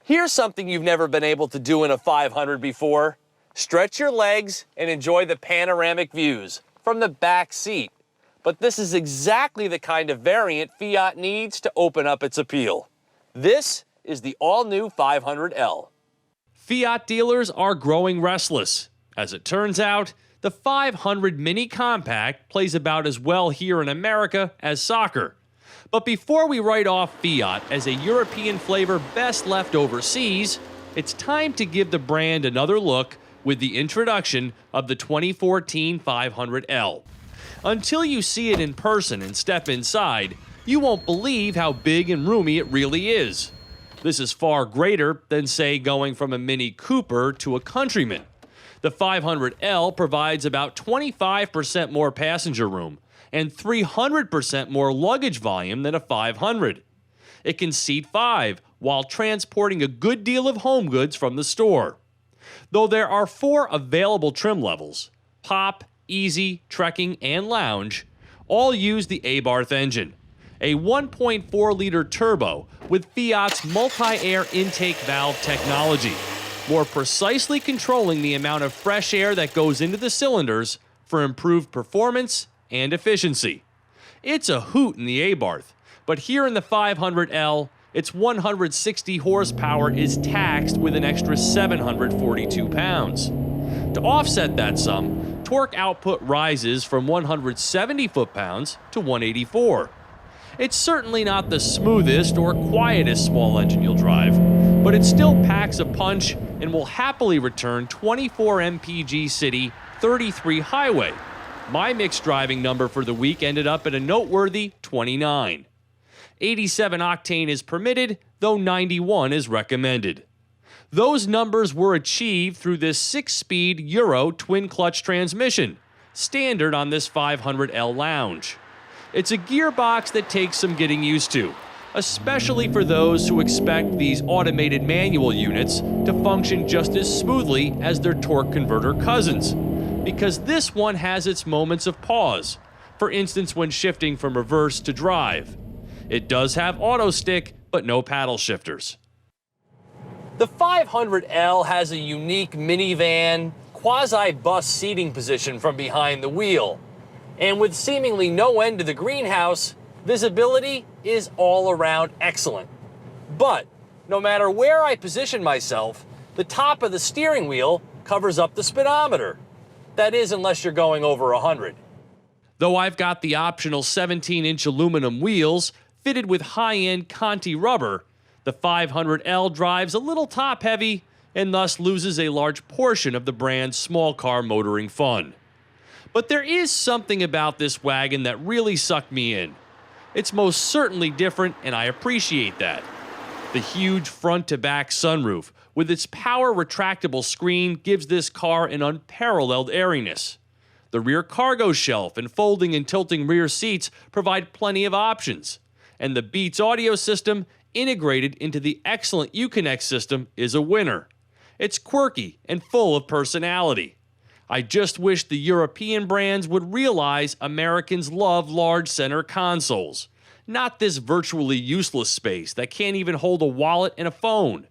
Here's something you've never been able to do in a 500 before. Stretch your legs and enjoy the panoramic views from the back seat. But this is exactly the kind of variant Fiat needs to open up its appeal. This is the all-new 500L. Fiat dealers are growing restless. As it turns out, the 500 Mini Compact plays about as well here in America as soccer. But before we write off Fiat as a European flavor best left overseas, it's time to give the brand another look with the introduction of the 2014 500L. Until you see it in person and step inside, you won't believe how big and roomy it really is. This is far greater than, say, going from a Mini Cooper to a Countryman. The 500L provides about 25% more passenger room and 300% more luggage volume than a 500. It can seat 5 while transporting a good deal of home goods from the store. Though there are 4 available trim levels, Pop, Easy, Trekking, and Lounge, all use the Abarth engine, a 1.4-liter turbo with Fiat's multi-air intake valve technology, more precisely controlling the amount of fresh air that goes into the cylinders for improved performance and efficiency. It's a hoot in the Abarth, but here in the 500L, its 160 horsepower is taxed with an extra 742 pounds. To offset that sum, torque output rises from 170 foot-pounds to 184. It's certainly not the smoothest or quietest small engine you'll drive, but it still packs a punch and will happily return 24 mpg city, 33 highway. My mixed driving number for the week ended up at a noteworthy 29. 87 octane is permitted, though 91 is recommended. Those numbers were achieved through this 6-speed Euro twin-clutch transmission, standard on this 500L Lounge. It's a gearbox that takes some getting used to, especially for those who expect these automated manual units to function just as smoothly as their torque converter cousins, because this one has its moments of pause, for instance when shifting from reverse to drive. It does have auto stick, but no paddle shifters. The 500L has a unique minivan, quasi-bus seating position from behind the wheel. And with seemingly no end to the greenhouse, visibility is all around excellent. But no matter where I position myself, the top of the steering wheel covers up the speedometer. That is, unless you're going over 100. Though I've got the optional 17-inch aluminum wheels fitted with high-end Conti rubber, the 500L drives a little top-heavy and thus loses a large portion of the brand's small car motoring fun. But there is something about this wagon that really sucked me in. It's most certainly different, and I appreciate that. The huge front-to-back sunroof with its power retractable screen gives this car an unparalleled airiness. The rear cargo shelf and folding and tilting rear seats provide plenty of options, and the Beats audio system integrated into the excellent Uconnect system is a winner. It's quirky and full of personality. I just wish the European brands would realize Americans love large center consoles, not this virtually useless space that can't even hold a wallet and a phone.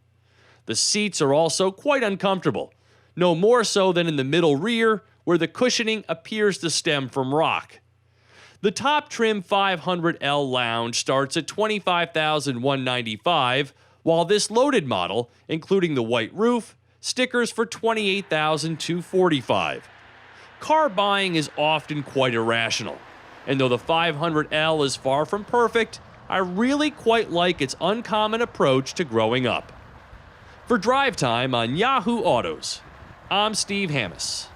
The seats are also quite uncomfortable, no more so than in the middle rear, where the cushioning appears to stem from rock. The top trim 500L Lounge starts at $25,195, while this loaded model, including the white roof, stickers for $28,245. Car buying is often quite irrational, and though the 500L is far from perfect, I really quite like its uncommon approach to growing up. For Drive Time on Yahoo Autos, I'm Steve Hammis.